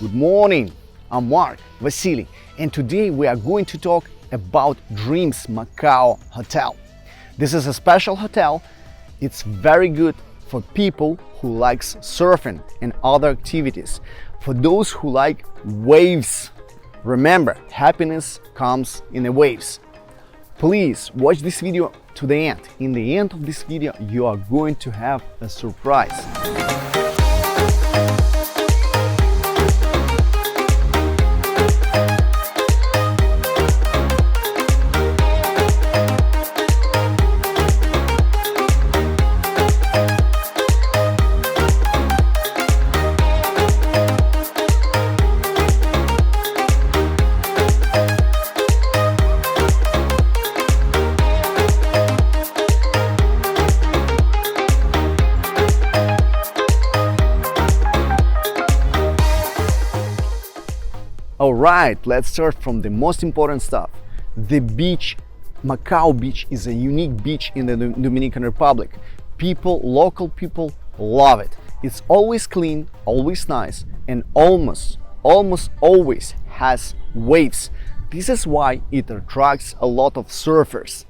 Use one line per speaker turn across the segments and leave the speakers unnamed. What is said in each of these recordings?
Good morning, I'm Mark Vasily, and today we are going to talk about Dreams Macao Hotel. This is a special hotel. It's very good for people who likes surfing and other activities. For those who like waves, remember, happiness comes in the waves. Please watch this video to the end. In the end of this video, you are going to have a surprise. Alright, let's start from the most important stuff. The beach, Macao Beach, is a unique beach in the Dominican Republic. Local people love it. It's always clean, always nice, and almost always has waves. This is why it attracts a lot of surfers.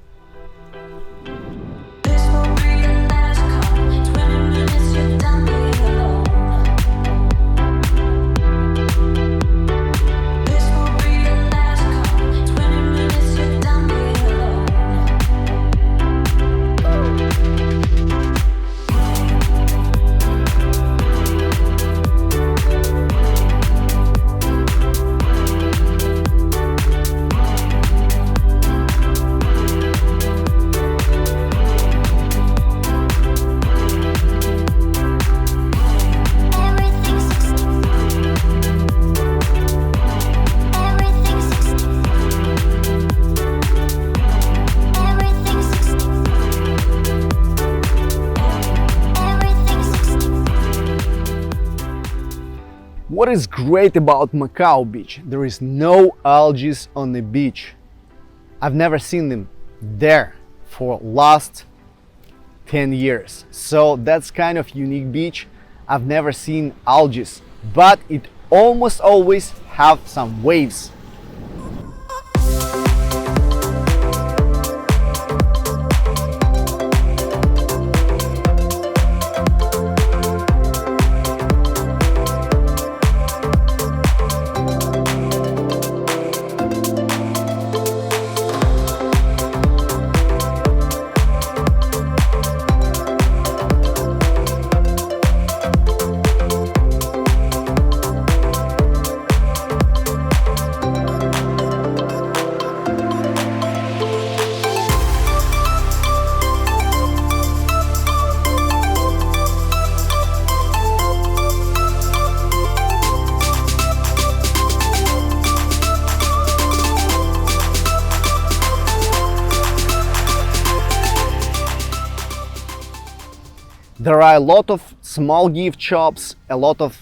What is great about Macao Beach? There is no algae on the beach. I've never seen them there for last 10 years. So that's kind of unique beach. I've never seen algae, but it almost always have some waves. There are a lot of small gift shops, a lot of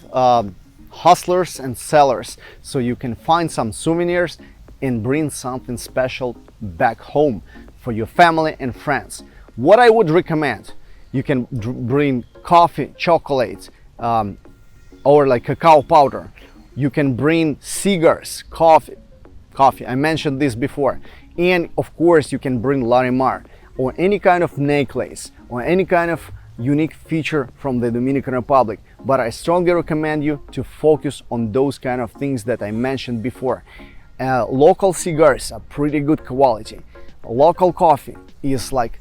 hustlers and sellers, so you can find some souvenirs and bring something special back home for your family and friends. What I would recommend, you can bring coffee, chocolate, or like cacao powder. You can bring cigars, coffee, I mentioned this before, and of course you can bring Larimar or any kind of necklace or any kind of unique feature from the Dominican Republic, but I strongly recommend you to focus on those kind of things that I mentioned before. Local cigars are pretty good quality. Local coffee is like,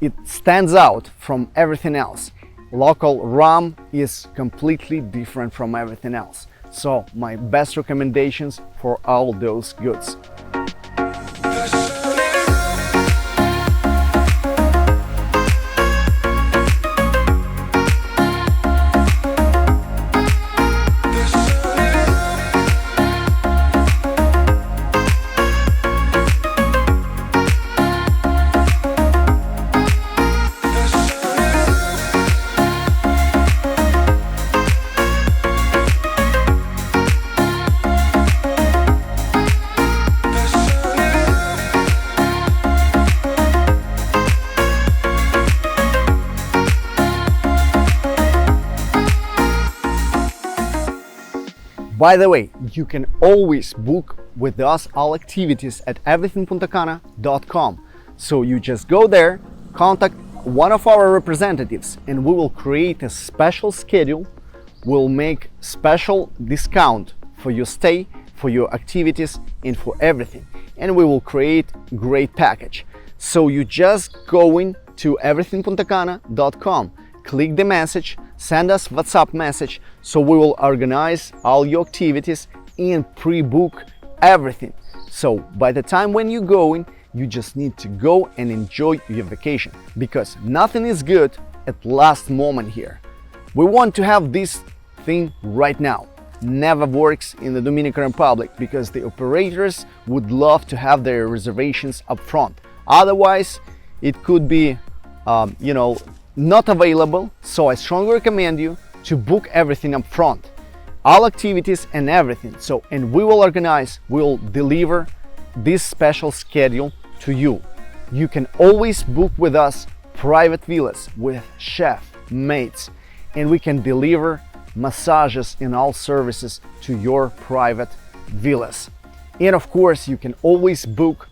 it stands out from everything else. Local rum is completely different from everything else. So my best recommendations for all those goods. By the way, you can always book with us all activities at everythingpuntacana.com. So you just go there, contact one of our representatives, and we will create a special schedule. We'll make special discount for your stay, for your activities, and for everything. And we will create great package. So you just go in to everythingpuntacana.com, click the message, send us WhatsApp message, so we will organize all your activities and pre-book everything. So by the time when you go in, you just need to go and enjoy your vacation, because nothing is good at last moment here. We want to have this thing right now. Never works in the Dominican Republic, because the operators would love to have their reservations up front. Otherwise, it could be, not available. So I strongly recommend you to book everything up front, all activities and everything. So, and we will organize, we'll deliver this special schedule to you. You can always book with us private villas with chef, maids, and we can deliver massages and all services to your private villas. And of course, you can always book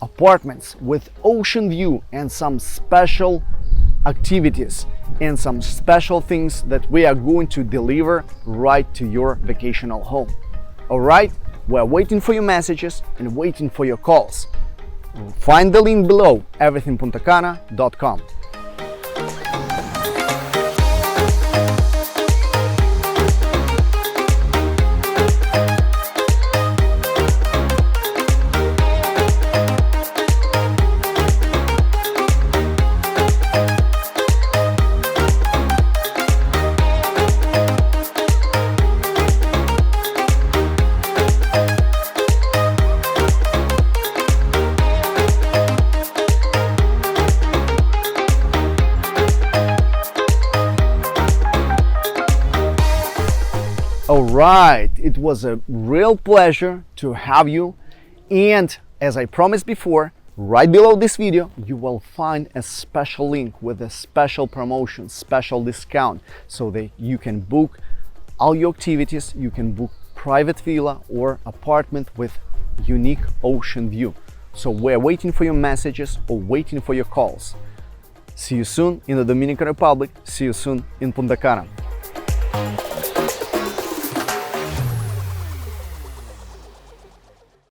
apartments with ocean view and some special activities and some special things that we are going to deliver right to your vacational home. All right, we're waiting for your messages and waiting for your calls. Find the link below, everythingpuntacana.com. Alright, it was a real pleasure to have you, and as I promised before, right below this video you will find a special link with a special promotion, special discount, so that you can book all your activities. You can book private villa or apartment with unique ocean view. So we're waiting for your messages or waiting for your calls. See you soon in the Dominican Republic. See you soon in Punta Cana.